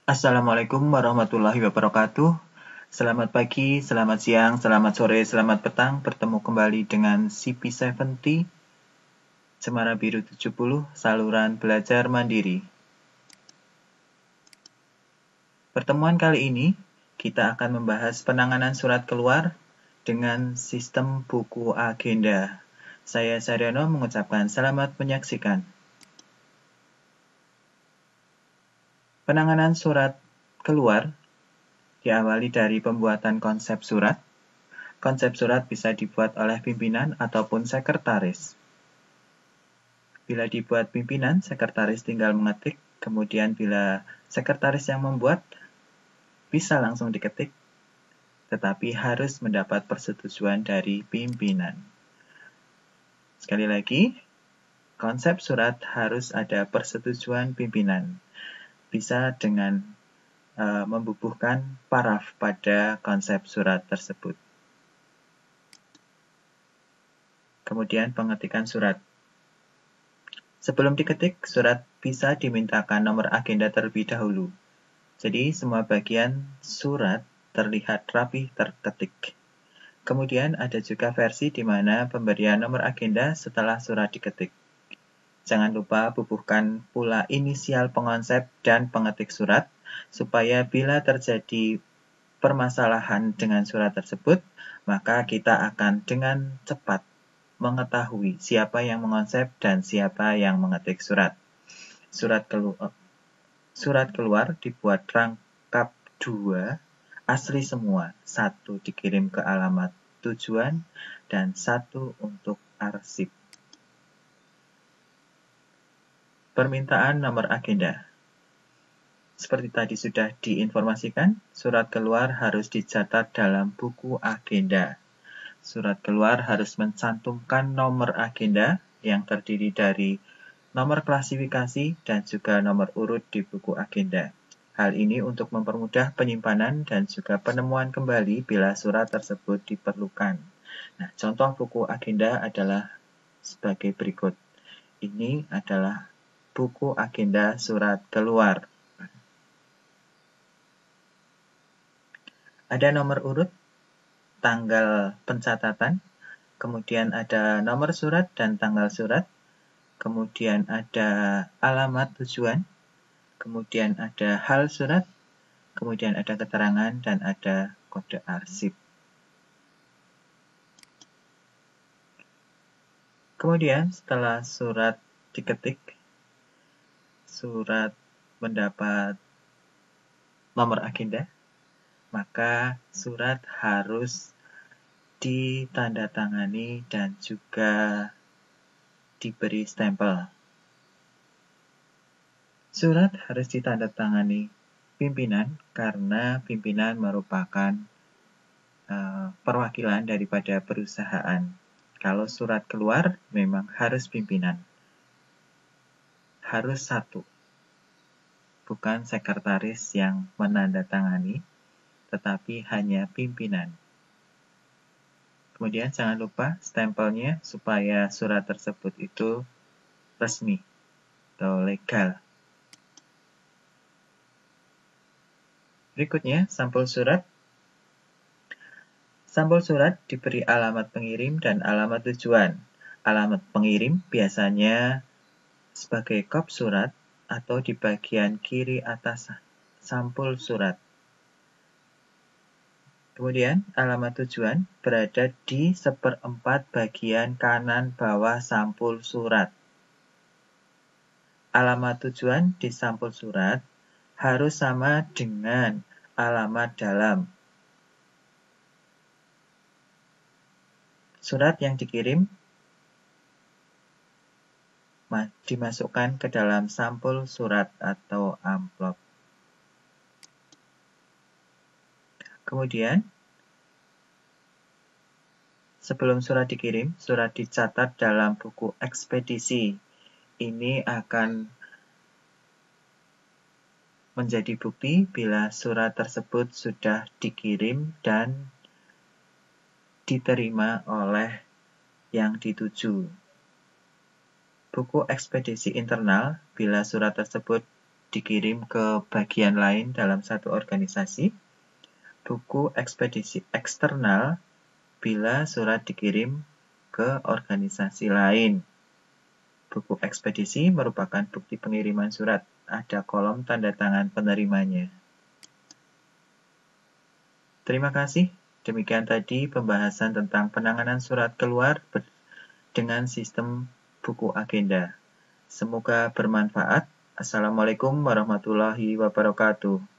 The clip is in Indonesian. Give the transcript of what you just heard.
Assalamualaikum warahmatullahi wabarakatuh. Selamat pagi, selamat siang, selamat sore, selamat petang. Bertemu kembali dengan CP70, Cemara Biru 70, saluran belajar mandiri. Pertemuan kali ini, kita akan membahas penanganan surat keluar dengan sistem buku agenda. Saya Saryono mengucapkan selamat menyaksikan. Penanganan surat keluar diawali dari pembuatan konsep surat. Konsep surat bisa dibuat oleh pimpinan ataupun sekretaris. Bila dibuat pimpinan, sekretaris tinggal mengetik, kemudian bila sekretaris yang membuat, bisa langsung diketik, tetapi harus mendapat persetujuan dari pimpinan. Sekali lagi, konsep surat harus ada persetujuan pimpinan. Bisa dengan membubuhkan paraf pada konsep surat tersebut. Kemudian pengetikan surat. Sebelum diketik, surat bisa dimintakan nomor agenda terlebih dahulu. Jadi semua bagian surat terlihat rapi terketik. Kemudian ada juga versi di mana pemberian nomor agenda setelah surat diketik. Jangan lupa bubuhkan pula inisial pengonsep dan pengetik surat, supaya bila terjadi permasalahan dengan surat tersebut, maka kita akan dengan cepat mengetahui siapa yang mengonsep dan siapa yang mengetik surat. Surat keluar dibuat rangkap 2, asli semua. 1 dikirim ke alamat tujuan dan 1 untuk arsip. Permintaan nomor agenda. Seperti tadi sudah diinformasikan, surat keluar harus dicatat dalam buku agenda. Surat keluar harus mencantumkan nomor agenda yang terdiri dari nomor klasifikasi dan juga nomor urut di buku agenda. Hal ini untuk mempermudah penyimpanan dan juga penemuan kembali bila surat tersebut diperlukan. Nah, contoh buku agenda adalah sebagai berikut. Ini adalah buku agenda surat keluar. Ada nomor urut, tanggal pencatatan, kemudian ada nomor surat dan tanggal surat, kemudian ada alamat tujuan, kemudian ada hal surat, kemudian ada keterangan, dan ada kode arsip. Kemudian setelah surat diketik, surat mendapat nomor agenda, maka surat harus ditandatangani dan juga diberi stempel. Surat harus ditandatangani pimpinan karena pimpinan merupakan perwakilan daripada perusahaan. Kalau surat keluar memang harus pimpinan. Harus 1. Bukan sekretaris yang menandatangani, tetapi hanya pimpinan. Kemudian jangan lupa stempelnya supaya surat tersebut itu resmi atau legal. Berikutnya, sampul surat. Sampul surat diberi alamat pengirim dan alamat tujuan. Alamat pengirim biasanya sebagai kop surat atau di bagian kiri atas sampul surat. Kemudian, alamat tujuan berada di 1/4 bagian kanan bawah sampul surat. Alamat tujuan di sampul surat harus sama dengan alamat dalam. Surat yang dikirim dimasukkan ke dalam sampul surat atau amplop. Kemudian, sebelum surat dikirim, surat dicatat dalam buku ekspedisi. Ini akan menjadi bukti bila surat tersebut sudah dikirim dan diterima oleh yang dituju. Buku ekspedisi internal, bila surat tersebut dikirim ke bagian lain dalam satu organisasi. Buku ekspedisi eksternal bila surat dikirim ke organisasi lain. Buku ekspedisi merupakan bukti pengiriman surat. Ada kolom tanda tangan penerimanya. Terima kasih. Demikian tadi pembahasan tentang penanganan surat keluar dengan sistem buku agenda. Semoga bermanfaat. Assalamualaikum warahmatullahi wabarakatuh.